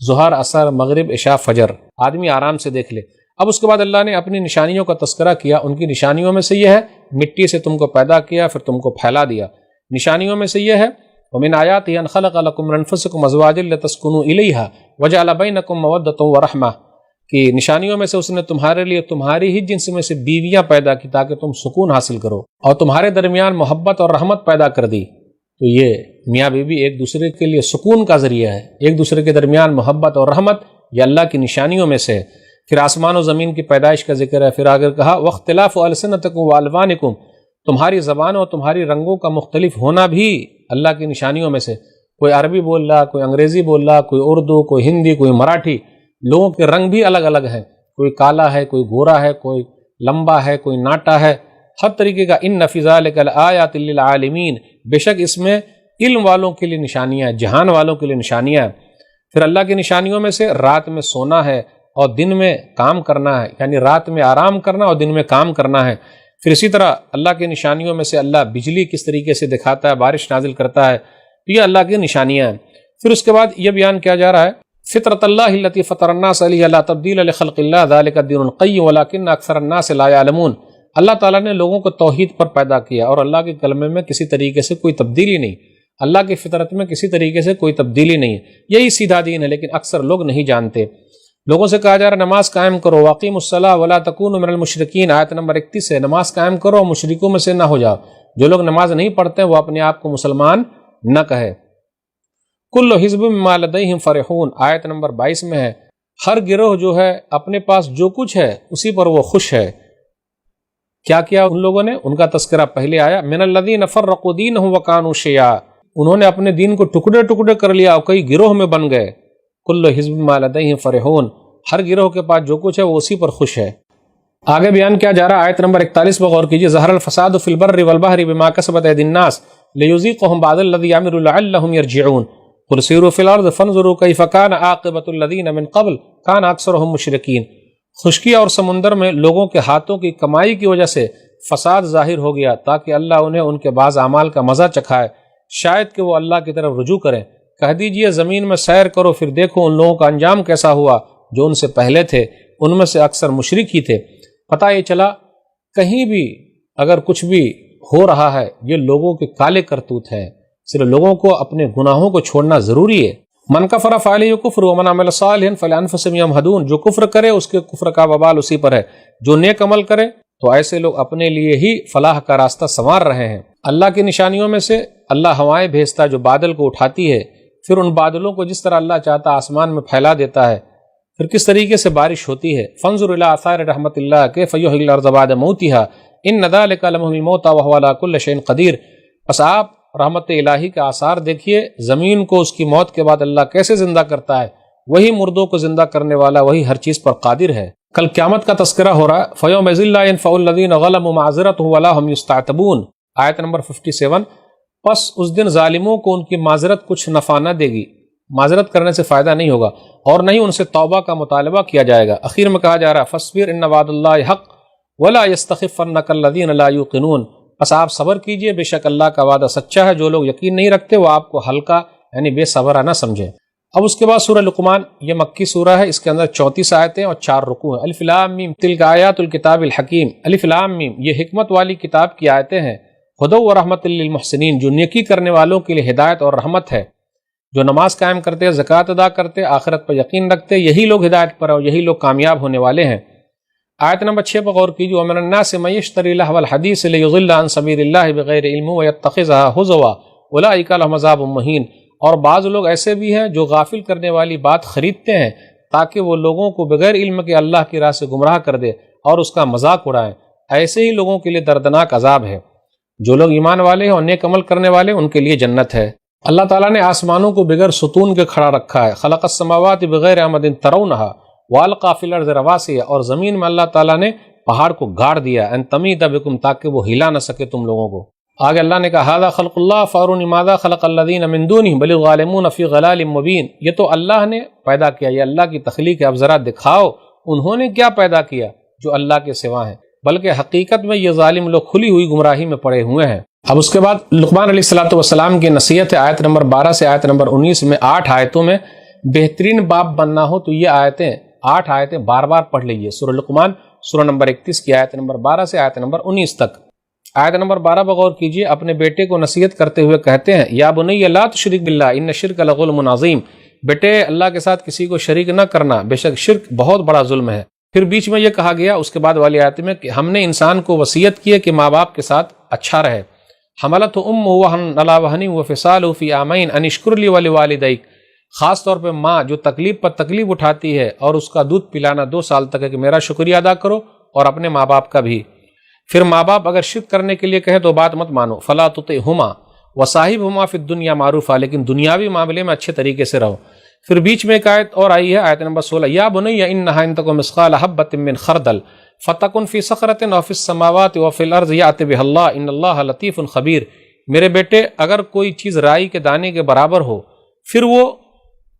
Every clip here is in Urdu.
ظہر، عصر، مغرب، عشاء، فجر، آدمی آرام سے دیکھ لے۔ اب اس کے بعد اللہ نے اپنی نشانیوں کا تذکرہ کیا۔ ان کی نشانیوں میں سے یہ ہے مٹی سے تم کو پیدا کیا، پھر تم کو پھیلا دیا۔ نشانیوں میں سے یہ ہے وَمِنْ آيَاتِهِ أَنْ خَلَقَ لَكُم مِّنْ أَنفُسِكُمْ أَزْوَاجًا لِتَسْكُنُوا إِلَيْهَا وَجَعَلَ بَيْنَكُم مَّوَدَّةً وَرَحْمَةً کہ نشانیوں میں سے اس نے تمہارے لیے تمہاری ہی جنس میں سے بیویاں پیدا کی تاکہ تم سکون حاصل کرو، اور تمہارے درمیان محبت اور رحمت پیدا کر دی۔ تو یہ میاں بیوی ایک دوسرے کے لیے سکون کا ذریعہ ہے، ایک دوسرے کے درمیان محبت اور رحمت یہ اللہ کی نشانیوں میں سے ہے۔ پھر آسمان و زمین کی پیدائش کا ذکر ہے۔ پھر آگے کہا وَاخْتِلَافُ أَلْسِنَتِكُمْ وَأَلْوَانِكُمْ تمہاری زبانوں اور تمہاری رنگوں کا مختلف ہونا بھی اللہ کی نشانیوں میں سے۔ کوئی عربی بول رہا، کوئی انگریزی بول رہا، کوئی اردو، کوئی ہندی، کوئی مراٹھی، لوگوں کے رنگ بھی الگ الگ ہیں، کوئی کالا ہے، کوئی گورا ہے، کوئی لمبا ہے، کوئی ناٹا ہے، ہر طریقے کا۔ ان فی ذلک لآیات للعالمین بے شک اس میں علم والوں کے لیے نشانیاں ہیں، جہان والوں کے لیے نشانیاں ہیں۔ پھر اللہ کی نشانیوں میں سے رات میں سونا ہے اور دن میں کام کرنا ہے، یعنی رات میں آرام کرنا اور دن میں کام کرنا ہے۔ پھر اسی طرح اللہ کی نشانیوں میں سے اللہ بجلی کس طریقے سے دکھاتا ہے، بارش نازل کرتا ہے، تو یہ اللہ کی نشانیاں ہیں۔ پھر اس کے بعد یہ بیان کیا جا رہا ہے فطرۃ اللہ التی فطر الناس علیہا لا تبدیل لخلق اللہ ذلک الدین القیم ولکن اکثر الناس لا یعلمون۔ اللہ تعالیٰ نے لوگوں کو توحید پر پیدا کیا اور اللہ کے کلمے میں کسی طریقے سے کوئی تبدیلی نہیں، اللہ کی فطرت میں کسی طریقے سے کوئی تبدیلی نہیں ہے، یہی سیدھا دین ہے، لیکن اکثر لوگ نہیں جانتے۔ لوگوں سے کہا جا رہا ہے نماز قائم کرو، واقیموا الصلاۃ ولا تکونوا من المشرکین، آیت نمبر 31 ہے، نماز قائم کرو اور مشرکوں میں سے نہ ہو جاؤ۔ جو لوگ نماز نہیں پڑھتے وہ اپنے آپ کو مسلمان نہ کہے۔ کل حزب بما لدیہم فرحون، آیت نمبر 22 میں ہے، ہر گروہ جو ہے اپنے پاس جو کچھ ہے اسی پر وہ خوش ہے۔ کیا کیا ان لوگوں نے؟ ان کا تذکرہ پہلے آیا، من الذین فرقوا دینہم وکانوا شیعا، انہوں نے اپنے دین کو ٹکڑے ٹکڑے کر لیا اور کئی گروہ میں بن گئے۔ کل حزب بما لدیہم فرحون، ہر گروہ کے پاس جو کچھ ہے وہ اسی پر خوش ہے۔ آگے بیان کیا جا رہا ہے آیت نمبر 41 پر غور کیجیے، ظہر الفساد فی البر والبحر بما کسبت ایدی الناس لیذیقہم بعض الذی عملوا لعلہم یرجعون قل سیروا فی الارض فانظروا کیف کان عاقبۃ الذین من قبل کان اکثرہم مشرکین۔ خشکی اور سمندر میں لوگوں کے ہاتھوں کی کمائی کی وجہ سے فساد ظاہر ہو گیا تاکہ اللہ انہیں ان کے بعض اعمال کا مزہ چکھائے، شاید کہ وہ اللہ کی طرف رجوع کریں۔ کہہ دیجئے زمین میں سیر کرو پھر دیکھو ان لوگوں کا انجام کیسا ہوا جو ان سے پہلے تھے، ان میں سے اکثر مشرک ہی تھے۔ پتہ یہ چلا کہیں بھی اگر کچھ بھی ہو رہا ہے یہ لوگوں کے کالے کرتوت ہے، صرف لوگوں کو اپنے گناہوں کو چھوڑنا ضروری ہے۔ من کفر فعلیہ کفر ومن عمل صالحا فلانفسہم یمہدون، جو کفر کرے اس کے کفر کا وبال اسی پر ہے، جو نیک عمل کرے تو ایسے لوگ اپنے لیے ہی فلاح کا راستہ سنوار رہے ہیں۔ اللہ کی نشانیوں میں سے اللہ ہوائیں بھیجتا جو بادل کو اٹھاتی ہے، پھر ان بادلوں کو جس طرح اللہ چاہتا آسمان میں پھیلا دیتا ہے، پھر کس طریقے سے بارش ہوتی ہے۔ فانظر الی آثار رحمت اللہ کیف یحیی الارض بعد موتها ان ذلک لمحیی الموتى وهو علی کل شیء قدیر۔ پس آپ رحمت الہی کا آثار دیکھیے، زمین کو اس کی موت کے بعد اللہ کیسے زندہ کرتا ہے، وہی مردوں کو زندہ کرنے والا، وہی ہر چیز پر قادر ہے۔ کل قیامت کا تذکرہ ہو رہا ہے، فَيَوْمَئِذٍ لَا يَنفَعُ الَّذِينَ ظَلَمُوا مَعْذِرَتُهُمْ وَلَا هُمْ يُسْتَعْتَبُونَ، آیت نمبر 57۔ پس اس دن ظالموں کو ان کی معذرت کچھ نفع نہ دے گی، معذرت کرنے سے فائدہ نہیں ہوگا، اور نہیں ان سے توبہ کا مطالبہ کیا جائے گا۔ اخیر میں کہا جا رہا ہے فَاصْبِرْ إِنَّ وعد اللَّهِ حَقٌّ وَلَا يَسْتَخِفَّنَّكَ الَّذِينَ لَا يُوقِنُونَ، پس آپ صبر کیجئے، بے شک اللہ کا وعدہ سچا ہے، جو لوگ یقین نہیں رکھتے وہ آپ کو ہلکا یعنی بے صبرا نہ سمجھیں۔ اب اس کے بعد سورہ لقمان، یہ مکی سورہ ہے، اس کے اندر 34 آیتیں اور 4 رکوع ہیں۔ الف لام میم تلک آیات الکتاب الحکیم، الف لام میم یہ حکمت والی کتاب کی آیتیں ہیں، ہدی و رحمت للمحسنین جو نیکی کرنے والوں کے لیے ہدایت اور رحمت ہے، جو نماز قائم کرتے، زکوٰۃ ادا کرتے، آخرت پر یقین رکھتے، یہی لوگ ہدایت پر ہیں اور یہی لوگ کامیاب ہونے والے ہیں۔ آیت نمبر 6 پر غور کیجیے، وَمِنَ النَّاسِ مَن يَشْتَرِي لَهْوَ الْحَدِيثِ لِيُضِلَّ عَن سَبِيلِ اللَّهِ بِغَيْرِ عِلْمٍ وَيَتَّخِذَهَا هُزُوًا أُولَٰئِكَ لَهُمْ عَذَابٌ مُّهِينٌ، اور بعض لوگ ایسے بھی ہیں جو غافل کرنے والی بات خریدتے ہیں تاکہ وہ لوگوں کو بغیر علم کے اللہ کی راہ سے گمراہ کر دے اور اس کا مذاق اڑائیں، ایسے ہی لوگوں کے لیے دردناک عذاب ہے۔ جو لوگ ایمان والے ہیں اور نیک عمل کرنے والے ان کے لیے جنت ہے۔ اللہ تعالیٰ نے آسمانوں کو بغیر ستون کے کھڑا رکھا ہے، خلق السماوات بغیر عمد ترونها والقى في الارض رواسي، اور زمین میں اللہ تعالیٰ نے پہاڑ کو گاڑ دیا، ان تمید بکم تاکہ وہ ہلا نہ سکے تم لوگوں کو۔ آگے اللہ نے کہا ھذا خلق اللہ فارونی ماذا خلق الذین من دونہ بل الظالمون فی ضلال مبین، یہ تو اللہ نے پیدا کیا، یہ اللہ کی تخلیق ہے، اب ذرا دکھاؤ انہوں نے کیا پیدا کیا جو اللہ کے سوا ہیں، بلکہ حقیقت میں یہ ظالم لوگ کھلی ہوئی گمراہی میں پڑے ہوئے ہیں۔ اب اس کے بعد لقمان علیہ الصلوۃ والسلام کی نصیحت ہے، آیت نمبر 12 سے آیت نمبر 19 میں 8 آیتوں میں بہترین باپ بننا ہو تو یہ آیتیں 8 آیتیں بار بار پڑھ لیجیے. سورہ لقمان سورہ نمبر 31 کی آیت نمبر 12 سے آیت نمبر 19 تک. آیت نمبر 12 بغور کیجیے. اپنے بیٹے کو نصیحت کرتے ہوئے کہتے ہیں یا بنی لا تشرک باللہ ان الشرک لظلم عظیم، بیٹے اللہ کے ساتھ کسی کو شریک نہ کرنا، بے شک شرک بہت بڑا ظلم ہے. پھر بیچ میں یہ کہا گیا اس کے بعد والی آیت میں کہ ہم نے انسان کو وصیت کی ہے کہ ماں باپ کے ساتھ اچھا رہے. حملت امہ وہن علی وہن وفصالہ فی عامین ان اشکر لی ولوالدیک، خاص طور پہ ماں جو تکلیف پر تکلیف اٹھاتی ہے اور اس کا دودھ پلانا 2 سال تک ہے کہ میرا شکریہ ادا کرو اور اپنے ماں باپ کا بھی. پھر ماں باپ اگر شرک کرنے کے لیے کہیں تو بات مت مانو. فلا تطعہما وصاحبہما فی الدنیا معروفا، لیکن دنیاوی معاملے میں اچھے طریقے سے رہو. پھر بیچ میں ایک آیت اور آئی ہے آیت نمبر 16 یا بنی انہا ان تک مثقال حبۃ من خردل فتکن فی صخرۃ او فی السماوات و فی الارض یأتی بها اللہ ان اللہ لطیف خبیر. میرے بیٹے اگر کوئی چیز رائی کے دانے کے برابر ہو، پھر وہ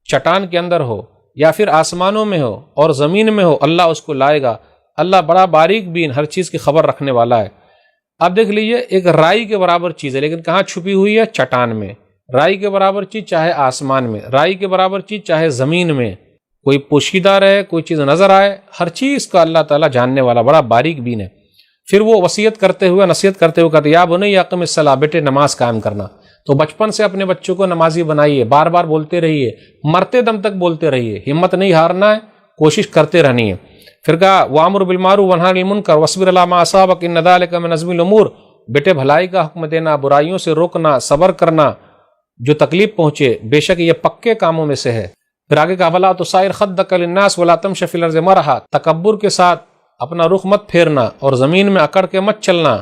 چٹان کے اندر ہو یا پھر آسمانوں میں ہو اور زمین میں ہو، اللہ اس کو لائے گا. اللہ بڑا باریک بین ہر چیز کی خبر رکھنے والا ہے. اب دیکھ لیجئے ایک رائی کے برابر چیز ہے لیکن کہاں چھپی ہوئی ہے؟ چٹان میں. رائی کے برابر چیز چاہے آسمان میں، رائی کے برابر چیز چاہے زمین میں، کوئی پوشیدہ رہے کوئی چیز نظر آئے، ہر چیز کا اللہ تعالیٰ جاننے والا بڑا باریک بین ہے. پھر وہ وصیت کرتے ہوئے نصیحت کرتے ہوئے کہتے یا بنی اقم الصلاۃ، بیٹے نماز قائم کرنا. تو بچپن سے اپنے بچوں کو نمازی بنائیے، بار بار بولتے رہیے، مرتے دم تک بولتے رہیے، ہمت نہیں ہارنا ہے، کوشش کرتے رہنی ہے. پھر کہا وامر بالمعروف ونہی عن المنکر واصبر علی ما اصابک ان ذلک من عزم الامور، بیٹے بھلائی کا حکم دینا، برائیوں سے روکنا، صبر کرنا جو تکلیف پہنچے، بے شک یہ پکے کاموں میں سے ہے. پھر آگے کہا ولا تصائر خدک للناس ولا تمشی فی الارض مرحا، تکبر کے ساتھ اپنا رخ مت پھیرنا اور زمین میں اکڑ کے مت چلنا،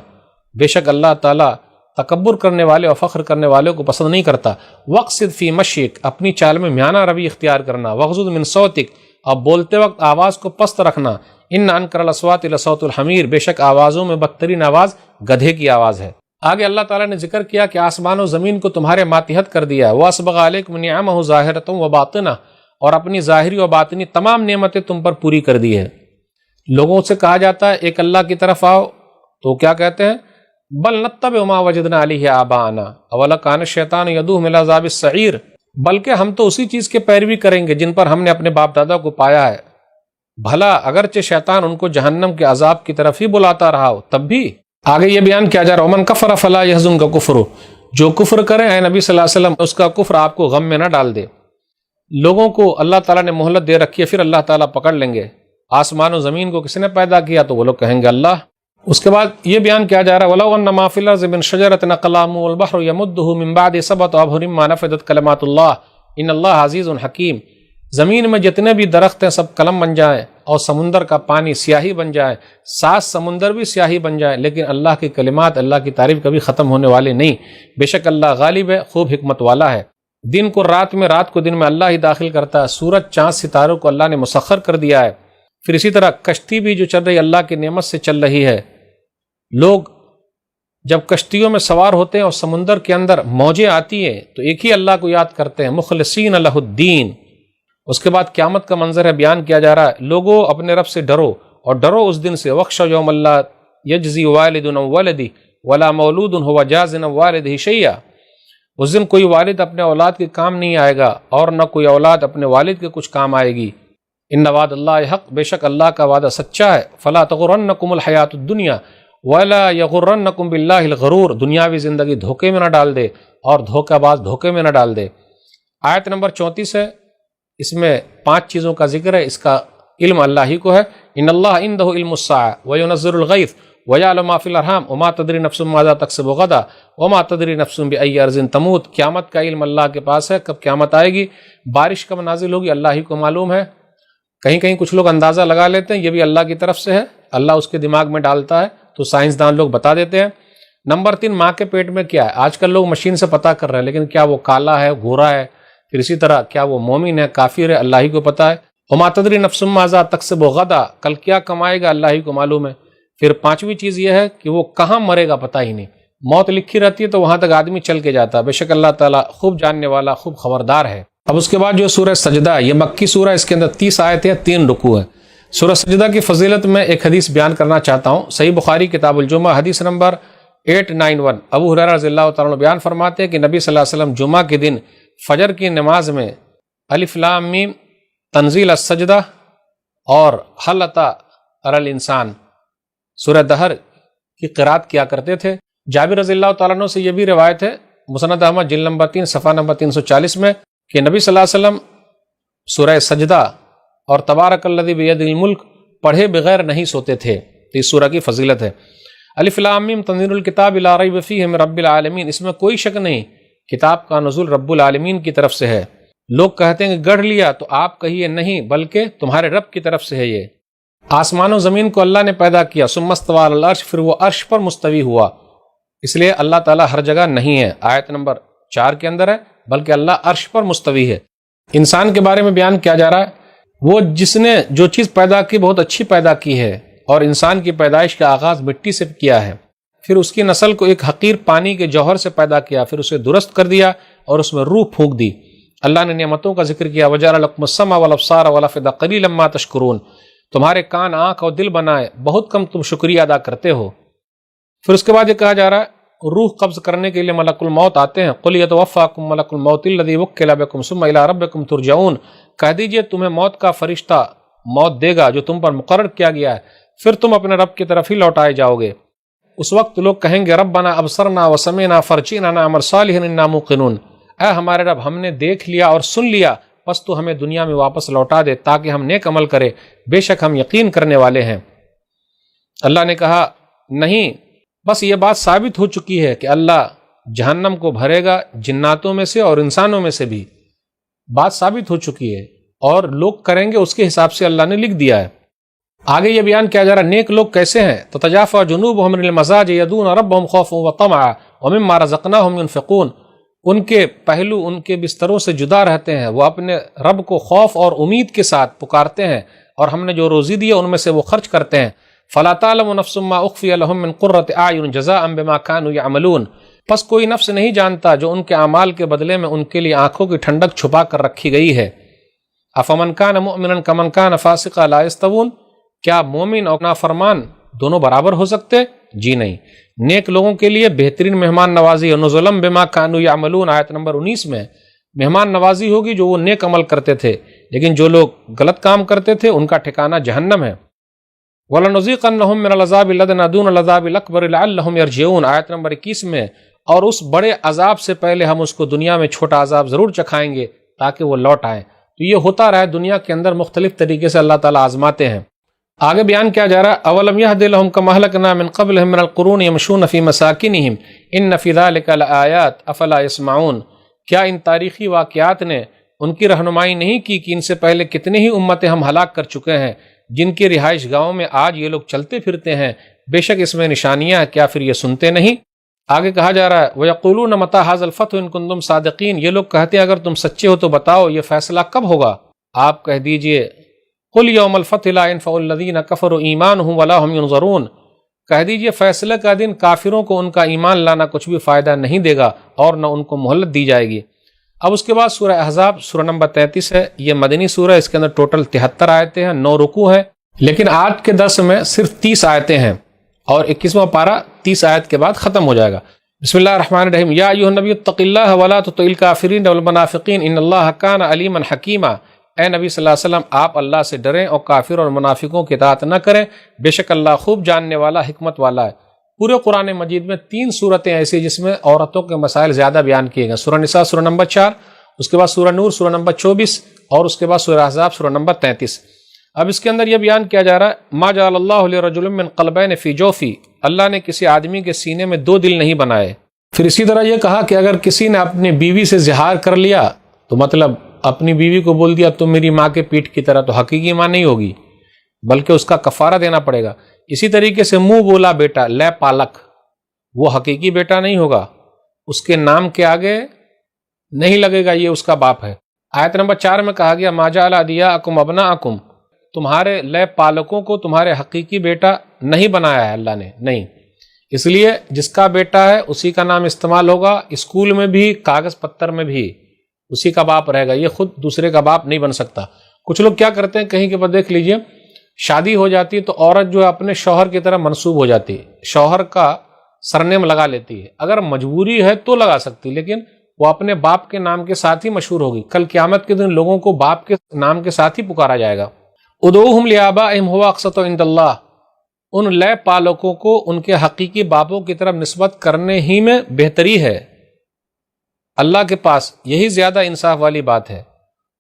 بے شک اللہ تعالیٰ تکبر کرنے والے اور فخر کرنے والوں کو پسند نہیں کرتا. وقصد فی مشیک، اپنی چال میں میانہ روی اختیار کرنا. وغضض من صوتک، اب بولتے وقت آواز کو پست رکھنا. ان انکر الاصوات لصوت الحمیر، بے شک آوازوں میں بدترین آواز گدھے کی آواز ہے. آگے اللہ تعالیٰ نے ذکر کیا کہ آسمان و زمین کو تمہارے ماتحت کر دیا. وَأَسْبَغَ عَلَيْكُمْ نِعَمَهُ ظَاهِرَةً وَبَاطِنَةً، اور اپنی ظاہری و باطنی تمام نعمتیں تم پر پوری کر دی ہے. لوگوں سے کہا جاتا ہے ایک اللہ کی طرف آؤ تو کیا کہتے ہیں؟ بل نتبع ما وجدنا علیہ آباءنا اولو کان الشیطان یدعوہم الی عذاب السعیر، بلکہ ہم تو اسی چیز کے پیروی کریں گے جن پر ہم نے اپنے باپ دادا کو پایا ہے، بھلا اگرچہ شیطان ان کو جہنم کے عذاب کی طرف ہی بلاتا رہا ہو تب بھی. آگے یہ بیان کیا جا رہا ہے ومن کفر فلا یحزنک کفر، جو کفر کرے اے نبی صلی اللہ علیہ وسلم اس کا کفر آپ کو غم میں نہ ڈال دے. لوگوں کو اللہ تعالیٰ نے مہلت دے رکھی ہے، پھر اللہ تعالیٰ پکڑ لیں گے. آسمان و زمین کو کس نے پیدا کیا تو وہ لوگ کہیں گے اللہ. اس کے بعد یہ بیان کیا جا رہا ہے وَلَوْ أَنَّ مَا فِي الْأَرْضِ مِنْ شَجَرَةٍ أَقْلَامٌ وَالْبَحْرُ يَمُدُّهُ مِنْ بَعْدِهِ سَبْعَةُ أَبْحُرٍ مَا نَفِدَتْ كَلِمَاتُ اللَّهِ إِنَّ اللَّهَ عَزِيزٌ حَكِيمٌ. زمین میں جتنے بھی درخت ہیں سب قلم بن جائیں اور سمندر کا پانی سیاہی بن جائے، 7 سمندر بھی سیاہی بن جائیں، لیکن اللہ کی کلمات، اللہ کی تعریف کبھی ختم ہونے والے نہیں. بے شک اللہ غالب ہے، خوب حکمت والا ہے. دن کو رات میں، رات کو دن میں اللہ ہی داخل کرتا ہے. سورج چاند ستاروں کو اللہ نے مسخر کر دیا ہے. پھر اسی طرح کشتی بھی جو چل رہی اللہ کی نعمت سے چل رہی ہے. لوگ جب کشتیوں میں سوار ہوتے ہیں اور سمندر کے اندر موجیں آتی ہیں تو ایک ہی اللہ کو یاد کرتے ہیں، مخلصین لہ الدین. اس کے بعد قیامت کا منظر ہے بیان کیا جا رہا ہے لوگوں اپنے رب سے ڈرو اور ڈرو اس دن سے. وَاخْشَوْا يَوْمَ لَا يَجْزِي وَالِدٌ عَن وَلَدِهِ وَلَا مَوْلُودٌ هُوَ جَازٍ عَن وَالِدِهِ شَيْئًا. اس دن کوئی والد اپنے اولاد کے کام نہیں آئے گا اور نہ کوئی اولاد اپنے والد کے کچھ کام آئے گی. ان وعد اللہ حق، بے شک اللہ کا وعدہ سچا ہے. فلا تغرنکم الحیات الدنیا ولا یغرنکم باللہ الغرور، دنیاوی زندگی دھوکے میں نہ ڈال دے اور دھوکہ باز دھوکے میں نہ ڈال دے. آیت نمبر 34 ہے، اس میں 5 چیزوں کا ذکر ہے. اس کا علم اللہ ہی کو ہے. ان اللہ عنده علم الساعة وينزل الغیث ويعلم ما في الارحام وما تدری نفس ماذا تکسب غدا وما تدری نفس بأي ارض تموت. قیامت کا علم اللہ کے پاس ہے، کب قیامت آئے گی، بارش کب نازل ہوگی اللہ ہی کو معلوم ہے. کہیں کہیں کچھ لوگ اندازہ لگا لیتے ہیں یہ بھی اللہ کی طرف سے ہے، اللہ اس کے دماغ میں ڈالتا ہے تو سائنسدان لوگ بتا دیتے ہیں. نمبر 3 ماں کے پیٹ میں کیا ہے. آج کل لوگ مشین سے پتہ کر رہے ہیں لیکن کیا وہ کالا ہے، گورا ہے. پھر اسی طرح کیا وہ مومن ہے، کافر ہے، اللہ ہی کو پتہ ہے. وما تدری نفس ماذا تکسب غدا، کل کیا کمائے گا اللہ ہی کو معلوم ہے. پھر 5ویں چیز یہ ہے کہ وہ کہاں مرے گا پتہ ہی نہیں. موت لکھی رہتی ہے تو وہاں تک آدمی چل کے جاتا ہے. بے شک اللہ تعالیٰ خوب جاننے والا، خوب خبردار ہے. اب اس کے بعد جو سورہ سجدہ، یہ مکی سورہ، اس کے اندر 30 آیتیں ہیں، 3 رکوع ہیں. سورہ سجدہ کی فضیلت میں ایک حدیث بیان کرنا چاہتا ہوں. صحیح بخاری کتاب الجمعہ حدیث نمبر 891 ابو ہریرہ رضی اللہ تعالیٰ عنہ بیان فرماتے ہیں کہ نبی صلی اللہ علیہ وسلم جمعہ کے دن فجر کی نماز میں الف لام میم تنزیل السجدہ اور حل اتی علی الانسان سورہ دہر کی قرات کیا کرتے تھے۔ جابر رضی اللہ تعالیٰ عنہ سے یہ بھی روایت ہے مسند احمد جلد نمبر 3 صفحہ نمبر 340 میں کہ نبی صلی اللہ علیہ وسلم سورہ سجدہ اور تبارک الذی بیدہ الملک پڑھے بغیر نہیں سوتے تھے، تو اس سورہ کی فضیلت ہے۔ الف لام میم تنزیل الکتاب لا ریب فیہ من رب العالمین، اس میں کوئی شک نہیں کتاب کا نزول رب العالمین کی طرف سے ہے۔ لوگ کہتے ہیں کہ گڑھ لیا، تو آپ کہیے نہیں بلکہ تمہارے رب کی طرف سے ہے۔ یہ آسمان و زمین کو اللہ نے پیدا کیا، ثم استوی علی العرش، پھر وہ عرش پر مستوی ہوا، اس لیے اللہ تعالیٰ ہر جگہ نہیں ہے، آیت نمبر 4 کے اندر ہے، بلکہ اللہ عرش پر مستوی ہے۔ انسان کے بارے میں بیان کیا جا رہا ہے، وہ جس نے جو چیز پیدا کی بہت اچھی پیدا کی ہے، اور انسان کی پیدائش کا آغاز مٹی سے کیا ہے، پھر اس کی نسل کو ایک حقیر پانی کے جوہر سے پیدا کیا، پھر اسے درست کر دیا اور اس میں روح پھونک دی۔ اللہ نے نعمتوں کا ذکر کیا، وَجَعَلَ لَكُمُ السَّمْعَ وَالْأَبْصَارَ وَالْأَفْئِدَةَ قَلِيلًا مَا تَشْكُرُونَ، تمہارے کان، آنکھ اور دل بنائے، بہت کم تم شکریہ ادا کرتے ہو۔ پھر اس کے بعد یہ کہا جا رہا ہے روح قبض کرنے کے لیے ملک الموت آتے ہیں، قُلْ يَتَوَفَّاكُم مَلَكُ الْمَوْتِ الَّذِي وُكِّلَ بِكُمْ ثُمَّ إِلَىٰ رَبِّكُمْ تُرْجَعُونَ، کہہ دیجئے تمہیں موت کا فرشتہ موت دے گا جو تم پر مقرر کیا گیا ہے، پھر تم اپنے رب کی طرف ہی لوٹائے جاؤ گے۔ اس وقت لوگ کہیں گے ربنا ابصرنا وسمعنا فرجعنا نعمل صالحا انا موقنون، اے ہمارے رب ہم نے دیکھ لیا اور سن لیا، بس تو ہمیں دنیا میں واپس لوٹا دے تاکہ ہم نیک عمل کرے، بے شک ہم یقین کرنے والے ہیں۔ اللہ نے کہا نہیں، بس یہ بات ثابت ہو چکی ہے کہ اللہ جہنم کو بھرے گا جناتوں میں سے اور انسانوں میں سے بھی، بات ثابت ہو چکی ہے اور لوگ کریں گے اس کے حساب سے اللہ نے لکھ دیا ہے۔ آگے یہ بیان کیا جا رہا نیک لوگ کیسے ہیں، تتجافى جنوبهم عن المضاجع يدعون ربهم خوفا وطمعا ومما رزقناهم ينفقون، ان کے پہلو ان کے بستروں سے جدا رہتے ہیں، وہ اپنے رب کو خوف اور امید کے ساتھ پکارتے ہیں اور ہم نے جو روزی دی ہے ان میں سے وہ خرچ کرتے ہیں۔ فلا تعلم نفس ما اخفی لهم من قرة اعین جزاء بما كانوا يعملون، پس کوئی نفس نہیں جانتا جو ان کے اعمال کے بدلے میں ان کے لیے آنکھوں کی ٹھنڈک چھپا کر رکھی گئی ہے۔ افمن كان مؤمنا كمن كان فاسقا لا يستوون، کیا مومن اور نافرمان دونوں برابر ہو سکتے؟ جی نہیں۔ نیک لوگوں کے لیے بہترین مہمان نوازی اور نزلا بما كانوا يعملون، آیت نمبر 19 میں مہمان نوازی ہوگی جو وہ نیک عمل کرتے تھے، لیکن جو لوگ غلط کام کرتے تھے ان کا ٹھکانہ جہنم ہے۔ وَلَنُذِيقَنَّهُم مِّنَ الْعَذَابِ الْأَدْنَىٰ دُونَ الْعَذَابِ الْأَكْبَرِ لَعَلَّهُمْ يَرْجِعُونَ، آیت نمبر 21 میں، اور اس بڑے عذاب سے پہلے ہم اس کو دنیا میں چھوٹا عذاب ضرور چکھائیں گے تاکہ وہ لوٹ آئیں۔ تو یہ ہوتا رہا ہے، دنیا کے اندر مختلف طریقے سے اللہ تعالیٰ آزماتے ہیں۔ آگے بیان کیا جا رہا ہے اولم یہد لہم کما اہلکنا من قبلہم من القرون یمشون فی مساکنہم ان فی ذلک لآیات افلا یسمعون، کیا ان تاریخی واقعات نے ان کی رہنمائی نہیں کی کہ ان سے پہلے کتنے ہی امتیں ہم ہلاک کر چکے ہیں جن کی رہائش گاہوں میں آج یہ لوگ چلتے پھرتے ہیں، بے شک اس میں نشانیاں ہیں، کیا پھر یہ سنتے نہیں؟ آگے کہا جا رہا ہے وَيَقُولُونَ مَتَىٰ هَٰذَا الْفَتْحُ إِن كُنتُمْ صَادِقِينَ، یہ لوگ کہتے ہیں اگر تم سچے ہو تو بتاؤ یہ فیصلہ کب ہوگا؟ آپ کہہ دیجئے قُلْ يَوْمَ الْفَتْحِ لَا يَنفَعُ الَّذِينَ كَفَرُوا إِيمَانُهُمْ وَلَا هُمْ يُنظَرُونَ، کہہ دیجئے فیصلے کا دن کافروں کو ان کا ایمان لانا کچھ بھی فائدہ نہیں دے گا اور نہ ان کو مہلت دی جائے گی۔ اب اس کے بعد سورہ احزاب سورہ نمبر 33 ہے، یہ مدنی سورہ ہے، اس کے اندر ٹوٹل 73 آیتیں ہیں، 9 رکوع ہیں، لیکن آج کے درس میں صرف 30 آیتیں ہیں اور 21واں پارہ 30 آیت کے بعد ختم ہو جائے گا۔ بسم اللہ الرحمن الرحیم، یا ایھا النبی اتق اللہ ولا تطع الکافرین والمنافقین ان اللہ کان علیما حکیما، اے نبی صلی اللہ علیہ وسلم آپ اللہ سے ڈریں اور کافر اور منافقوں کی اطاعت نہ کریں، بے شک اللہ خوب جاننے والا حکمت والا ہے۔ پورے قرآن مجید میں 3 صورتیں ایسی جس میں عورتوں کے مسائل زیادہ بیان کیے گئے، سورہ نساء سورہ نمبر 4، اس کے بعد سورہ نور سورہ نمبر 24 اور اس کے بعد سورہ احزاب سورہ نمبر 33۔ اب اس کے اندر یہ بیان کیا جا رہا ہے ما جعل اللہ لرجل من قلبین فی جوفی، اللہ نے کسی آدمی کے سینے میں 2 دل نہیں بنائے۔ پھر اسی طرح یہ کہا کہ اگر کسی نے اپنی بیوی سے زہار کر لیا تو مطلب اپنی بیوی کو بول دیا تم میری ماں کے پیٹھ کی طرح، تو حقیقی ماں نہیں ہوگی بلکہ اس کا کفارہ دینا پڑے گا۔ اسی طریقے سے منہ بولا بیٹا لے پالک، وہ حقیقی بیٹا نہیں ہوگا، اس کے نام کے آگے نہیں لگے گا یہ اس کا باپ ہے۔ آیت نمبر 4 میں کہا گیا ما جعل ادعیاءکم ابناءکم، تمہارے لے پالکوں کو تمہارے حقیقی بیٹا نہیں بنایا ہے اللہ نے، نہیں، اس لیے جس کا بیٹا ہے اسی کا نام استعمال ہوگا، اسکول میں بھی کاغذ پتر میں بھی اسی کا باپ رہے گا، یہ خود دوسرے کا باپ نہیں بن سکتا۔ کچھ لوگ کیا کرتے ہیں، کہیں کے بعد دیکھ لیجئے شادی ہو جاتی ہے تو عورت جو ہے اپنے شوہر کی طرح منسوب ہو جاتی ہے، شوہر کا سرنیم لگا لیتی ہے، اگر مجبوری ہے تو لگا سکتی، لیکن وہ اپنے باپ کے نام کے ساتھ ہی مشہور ہوگی۔ کل قیامت کے دن لوگوں کو باپ کے نام کے ساتھ ہی پکارا جائے گا۔ ادعوہم لآبائہم ہوا اقسط عند اللہ، ان لے پالکوں کو ان کے حقیقی باپوں کی طرف نسبت کرنے ہی میں بہتری ہے، اللہ کے پاس یہی زیادہ انصاف والی بات ہے۔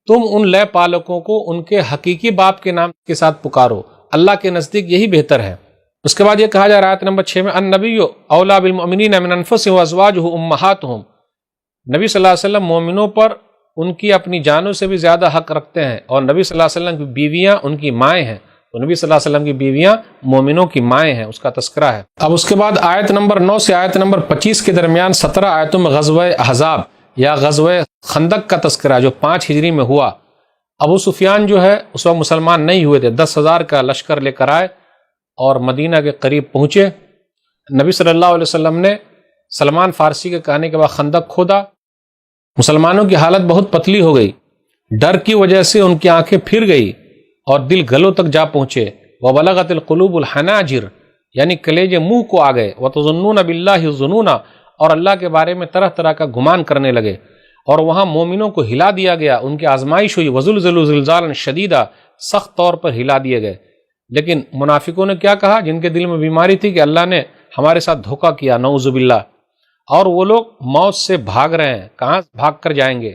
تم ان لے پالکوں کو ان کے حقیقی باپ کے نام کے ساتھ پکارو، اللہ کے نزدیک یہی بہتر ہے۔ اس کے بعد یہ کہا جا رہا ہے آیت نمبر 6 میں النبی اولیٰ بالمؤمنین من انفسہم وازواجہ امہاتہم، نبی صلی اللہ علیہ وسلم مومنوں پر ان کی اپنی جانوں سے بھی زیادہ حق رکھتے ہیں، اور نبی صلی اللہ علیہ وسلم کی بیویاں ان کی مائیں ہیں، تو نبی صلی اللہ علیہ وسلم کی بیویاں مومنوں کی مائیں ہیں، اس کا تذکرہ ہے۔ اب اس کے بعد آیت نمبر 9 سے آیت نمبر 25 کے درمیان 17 آیتوں میں غزوہ احزاب یا غزوہ خندق کا تذکرہ جو 5 ہجری میں ہوا۔ ابو سفیان جو ہے اس وقت مسلمان نہیں ہوئے تھے، 10,000 کا لشکر لے کر آئے اور مدینہ کے قریب پہنچے۔ نبی صلی اللہ علیہ وسلم نے سلمان فارسی کے کہنے کے بعد خندق کھودا۔ مسلمانوں کی حالت بہت پتلی ہو گئی، ڈر کی وجہ سے ان کی آنکھیں پھر گئی اور دل گلوں تک جا پہنچے۔ وَبَلَغَتِ الْقُلُوبُ الْحَنَاجِرَ، یعنی کلیجے منہ کو آ گئے۔ وَتَظُنُّونَ بِاللَّهِ الظُّنُونَ، اور اللہ کے بارے میں طرح طرح کا گمان کرنے لگے، اور وہاں مومنوں کو ہلا دیا گیا، ان کی آزمائش ہوئی۔ وَزُلْزِلُوا زِلْزَالًا شَدِيدًا، سخت طور پر ہلا دیے گئے۔ لیکن منافقوں نے کیا کہا؟ جن کے دل میں بیماری تھی کہ اللہ نے ہمارے ساتھ دھوکہ کیا، نعوذ باللہ، اور وہ لوگ موت سے بھاگ رہے ہیں، کہاں بھاگ کر جائیں گے؟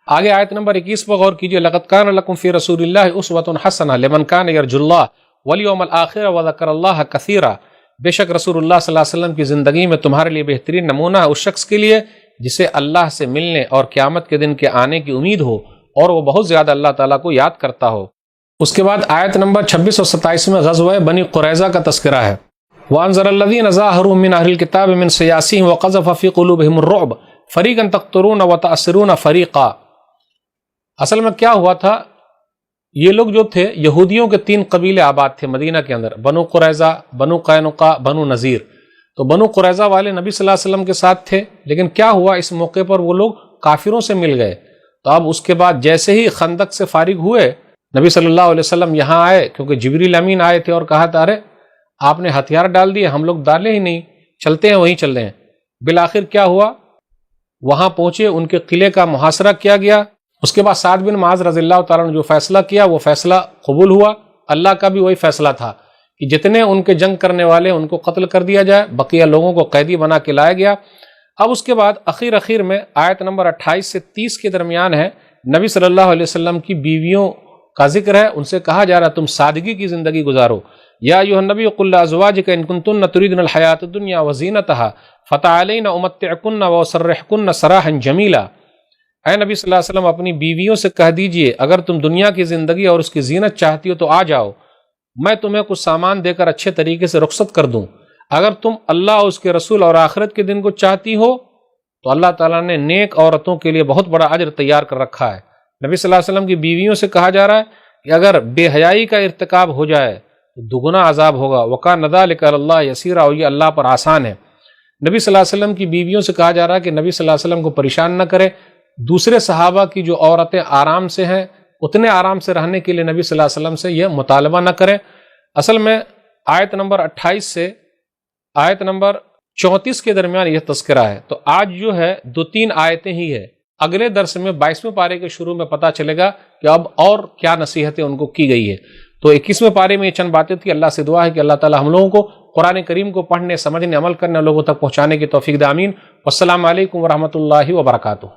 آگے آیت نمبر 21 پر غور کیجئے، لَقَدْ كَانَ لَكُمْ فِي رَسُولِ اللَّهِ أُسْوَةٌ حَسَنَةٌ لِمَنْ كَانَ يَرْجُو اللَّهَ وَالْيَوْمَ الْآخِرَ وَذَكَرَ اللَّهَ كَثِيرًا، بے شک رسول اللہ صلی اللہ علیہ وسلم کی زندگی میں تمہارے لیے بہترین نمونہ ہے اس شخص کے لیے جسے اللہ سے ملنے اور قیامت کے دن کے آنے کی امید ہو، اور وہ بہت زیادہ اللہ تعالیٰ کو یاد کرتا ہو۔ اس کے بعد آیت نمبر 26 اور 27 میں غزوہ بنی قریظہ کا تذکرہ ہے۔ وَأَنذَرَ الَّذِينَ ظَاهَرُوا مِنْ أَهْلِ الْكِتَابِ مِنْ صَيَاصِيهِمْ وَقَذَفَ فِي قُلُوبِهِمُ الرُّعْبَ فَرِيقًا تَقْتُلُونَ وَتَأْسِرُونَ فَرِيقًا۔ اصل میں کیا ہوا تھا، یہ لوگ جو تھے یہودیوں کے 3 قبیلے آباد تھے مدینہ کے اندر، بنو قریظہ، بنو قینقاع، بنو نذیر۔ تو بنو قریظہ والے نبی صلی اللہ علیہ وسلم کے ساتھ تھے، لیکن کیا ہوا، اس موقع پر وہ لوگ کافروں سے مل گئے۔ تو اب اس کے بعد جیسے ہی خندق سے فارغ ہوئے، نبی صلی اللہ علیہ وسلم یہاں آئے، کیونکہ جبریل امین آئے تھے اور کہا تھا ارے آپ نے ہتھیار ڈال دیے، ہم لوگ ڈالے ہی نہیں، چلتے ہیں وہیں چل رہے ہیں۔ بالآخر کیا ہوا، وہاں پہنچے، ان کے قلعے کا محاصرہ کیا گیا۔ اس کے بعد سعد بن معاذ رضی اللہ تعالیٰ نے جو فیصلہ کیا وہ فیصلہ قبول ہوا۔ اللہ کا بھی وہی فیصلہ تھا کہ جتنے ان کے جنگ کرنے والے ان کو قتل کر دیا جائے، بقیہ لوگوں کو قیدی بنا کے لایا گیا۔ اب اس کے بعد اخیر میں آیت نمبر 28 سے 30 کے درمیان ہے، نبی صلی اللہ علیہ وسلم کی بیویوں کا ذکر ہے۔ ان سے کہا جا رہا تم سادگی کی زندگی گزارو۔ یا ایھا النبی قل لازواجک ان کنتن تريدن الحیاۃ الدنیا وزینتها فتعالین امتعکن واسرحکن سراحا جمیلا۔ اے نبی صلی اللہ علیہ وسلم اپنی بیویوں سے کہہ دیجئے اگر تم دنیا کی زندگی اور اس کی زینت چاہتی ہو تو آ جاؤ، میں تمہیں کچھ سامان دے کر اچھے طریقے سے رخصت کر دوں۔ اگر تم اللہ اور اس کے رسول اور آخرت کے دن کو چاہتی ہو تو اللہ تعالیٰ نے نیک عورتوں کے لیے بہت بڑا اجر تیار کر رکھا ہے۔ نبی صلی اللہ علیہ وسلم کی بیویوں سے کہا جا رہا ہے کہ اگر بے حیائی کا ارتکاب ہو جائے تو دگنا عذاب ہوگا۔ وَكَانَ ذَلِكَ عَلَى اللَّهِ يَسِيرًا، اور یہ اللہ پر آسان ہے۔ نبی صلی اللہ علیہ وسلم کی بیویوں سے کہا جا رہا ہے کہ نبی صلی اللہ علیہ وسلم کو پریشان نہ کرے، دوسرے صحابہ کی جو عورتیں آرام سے ہیں اتنے آرام سے رہنے کے لیے نبی صلی اللہ علیہ وسلم سے یہ مطالبہ نہ کریں۔ اصل میں آیت نمبر 28 سے آیت نمبر 34 کے درمیان یہ تذکرہ ہے۔ تو آج جو ہے 2-3 آیتیں ہی ہے، اگلے درس میں 22ویں پارے کے شروع میں پتہ چلے گا کہ اب اور کیا نصیحتیں ان کو کی گئی ہے۔ تو 21ویں پارے میں یہ چند باتیں تھی۔ اللہ سے دعا ہے کہ اللہ تعالی ہم لوگوں کو قرآن کریم کو پڑھنے، سمجھنے، عمل کرنے، لوگوں تک پہنچانے کی توفیق دے، آمین۔ والسلام علیکم ورحمۃ اللہ وبرکاتہ۔